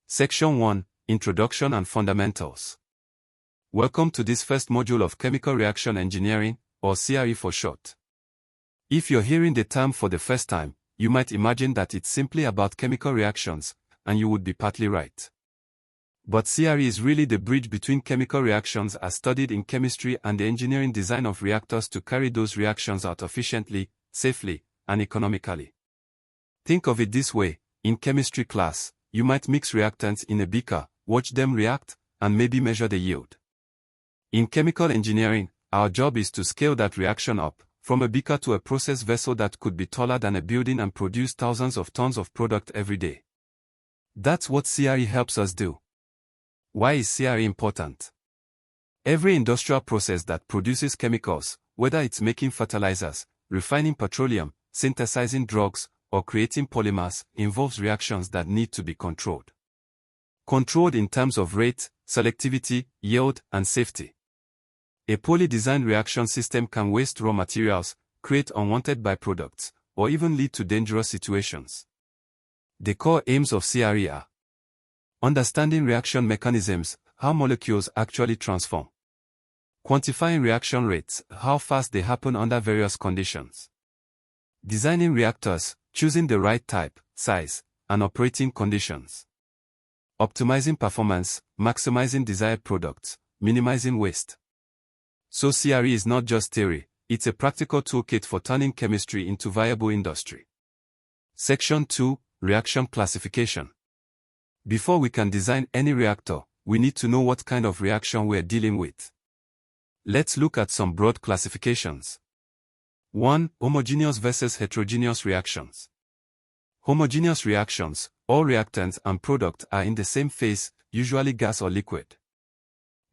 Section 1, Introduction and Fundamentals. Welcome to this first module of Chemical Reaction Engineering, or CRE for short. If you're hearing the term for the first time, you might imagine that it's simply about chemical reactions, and you would be partly right. But CRE is really the bridge between chemical reactions as studied in chemistry and the engineering design of reactors to carry those reactions out efficiently, safely, and economically. Think of it this way: in chemistry class, you might mix reactants in a beaker, watch them react, and maybe measure the yield. In chemical engineering, our job is to scale that reaction up, from a beaker to a process vessel that could be taller than a building and produce thousands of tons of product every day. That's what CRE helps us do. Why is CRE important? Every industrial process that produces chemicals, whether it's making fertilizers, refining petroleum, synthesizing drugs, or creating polymers, involves reactions that need to be controlled. Controlled in terms of rate, selectivity, yield, and safety. A poorly designed reaction system can waste raw materials, create unwanted byproducts, or even lead to dangerous situations. The core aims of CRE are: understanding reaction mechanisms, how molecules actually transform. Quantifying reaction rates, how fast they happen under various conditions. Designing reactors, choosing the right type, size, and operating conditions. Optimizing performance, maximizing desired products, minimizing waste. So CRE is not just theory, it's a practical toolkit for turning chemistry into viable industry. Section 2, Reaction Classification. Before we can design any reactor, we need to know what kind of reaction we're dealing with. Let's look at some broad classifications. 1. Homogeneous versus heterogeneous reactions. Homogeneous reactions, all reactants and product are in the same phase, usually gas or liquid.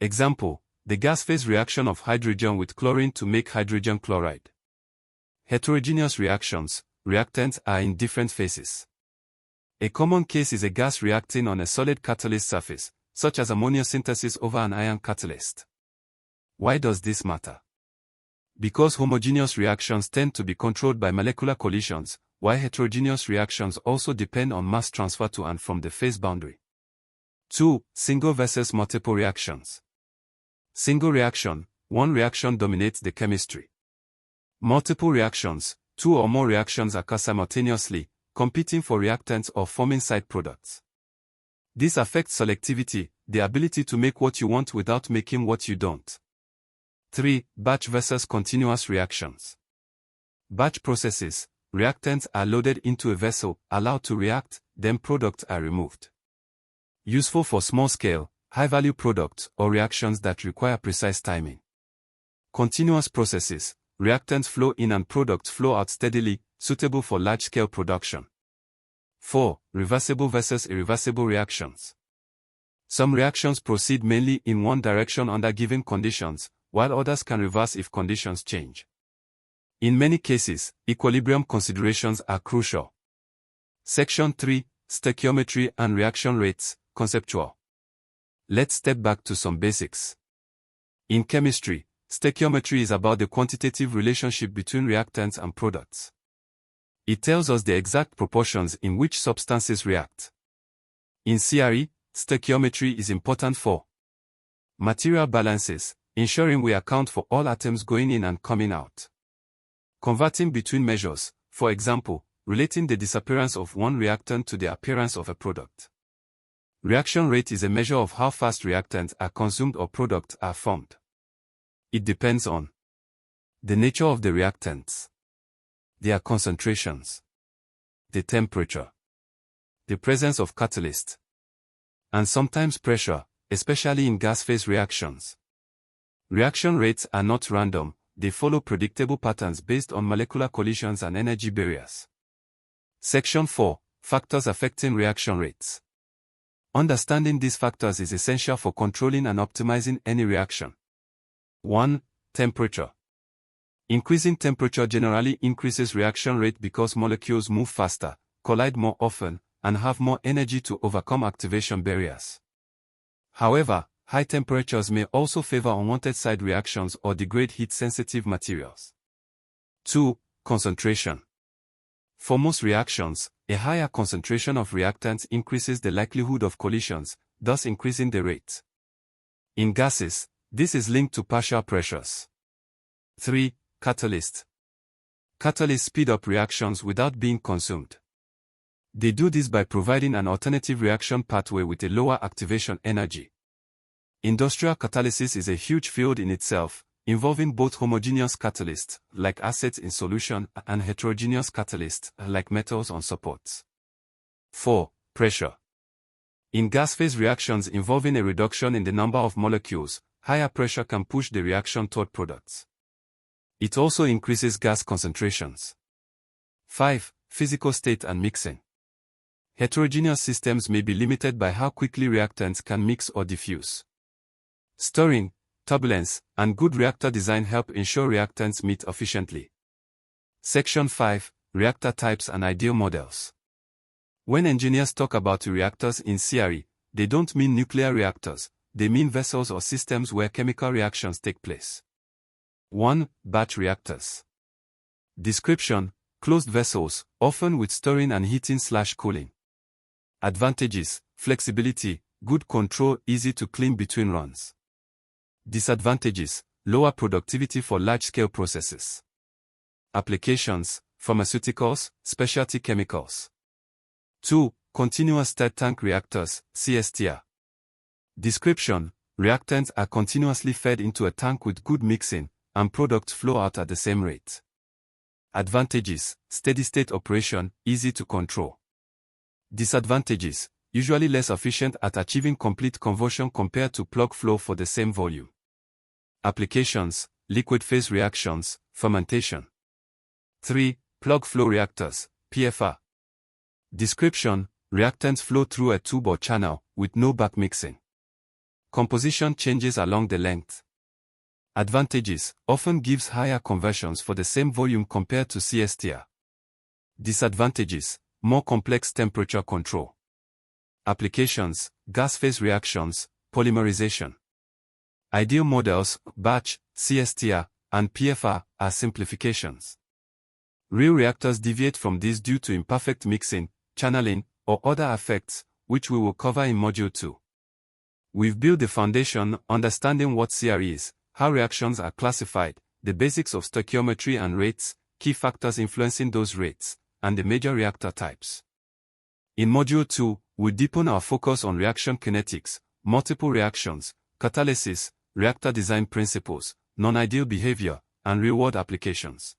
Example, the gas phase reaction of hydrogen with chlorine to make hydrogen chloride. Heterogeneous reactions, reactants are in different phases. A common case is a gas reacting on a solid catalyst surface, such as ammonia synthesis over an iron catalyst. Why does this matter? Because homogeneous reactions tend to be controlled by molecular collisions, while heterogeneous reactions also depend on mass transfer to and from the phase boundary. 2. Single versus multiple reactions. Single reaction, one reaction dominates the chemistry. Multiple reactions, two or more reactions occur simultaneously, competing for reactants or forming side products. This affects selectivity, the ability to make what you want without making what you don't. 3. Batch versus continuous reactions. Batch processes, reactants are loaded into a vessel, allowed to react, then products are removed. Useful for small-scale, high-value products or reactions that require precise timing. Continuous processes, reactants flow in and products flow out steadily, suitable for large-scale production. 4. Reversible versus irreversible reactions. Some reactions proceed mainly in one direction under given conditions, while others can reverse if conditions change. In many cases, equilibrium considerations are crucial. Section 3, Stoichiometry and Reaction Rates, Conceptual. Let's step back to some basics. In chemistry, stoichiometry is about the quantitative relationship between reactants and products. It tells us the exact proportions in which substances react. In CRE, stoichiometry is important for material balances, ensuring we account for all atoms going in and coming out. Converting between measures, for example, relating the disappearance of one reactant to the appearance of a product. Reaction rate is a measure of how fast reactants are consumed or products are formed. It depends on the nature of the reactants, their concentrations, the temperature, the presence of catalyst, and sometimes pressure, especially in gas phase reactions. Reaction rates are not random, they follow predictable patterns based on molecular collisions and energy barriers. Section 4, Factors affecting reaction rates. Understanding these factors is essential for controlling and optimizing any reaction. 1. Temperature. Increasing temperature generally increases reaction rate because molecules move faster, collide more often, and have more energy to overcome activation barriers. However, high temperatures may also favor unwanted side reactions or degrade heat-sensitive materials. 2. Concentration. For most reactions, a higher concentration of reactants increases the likelihood of collisions, thus increasing the rate. In gases, this is linked to partial pressures. 3. Catalyst. Catalysts speed up reactions without being consumed. They do this by providing an alternative reaction pathway with a lower activation energy. Industrial catalysis is a huge field in itself, involving both homogeneous catalysts, like acids in solution, and heterogeneous catalysts, like metals on supports. 4. Pressure. In gas phase reactions involving a reduction in the number of molecules, higher pressure can push the reaction toward products. It also increases gas concentrations. 5. Physical state and mixing. Heterogeneous systems may be limited by how quickly reactants can mix or diffuse. Stirring, turbulence, and good reactor design help ensure reactants meet efficiently. Section 5. Reactor types and ideal models. When engineers talk about reactors in CRE, they don't mean nuclear reactors, they mean vessels or systems where chemical reactions take place. 1. Batch reactors. Description: closed vessels, often with stirring and heating/cooling. Advantages: flexibility, good control, easy to clean between runs. Disadvantages: lower productivity for large-scale processes. Applications: pharmaceuticals, specialty chemicals. 2. Continuous stirred tank reactors, CSTR. Description: reactants are continuously fed into a tank with good mixing, and products flow out at the same rate. Advantages: steady-state operation, easy to control. Disadvantages: usually less efficient at achieving complete conversion compared to plug flow for the same volume. Applications: liquid phase reactions, fermentation. 3. Plug flow reactors, PFR. Description: reactants flow through a tube or channel, with no backmixing. Composition changes along the length. Advantages: often gives higher conversions for the same volume compared to CSTR. Disadvantages: more complex temperature control. Applications: gas phase reactions, polymerization. Ideal models: batch, CSTR, and PFR, are simplifications. Real reactors deviate from this due to imperfect mixing, channeling, or other effects, which we will cover in Module 2. We've built the foundation, understanding what CR is, how reactions are classified, the basics of stoichiometry and rates, key factors influencing those rates, and the major reactor types. In Module 2, we'll deepen our focus on reaction kinetics, multiple reactions, catalysis, reactor design principles, non-ideal behavior, and real-world applications.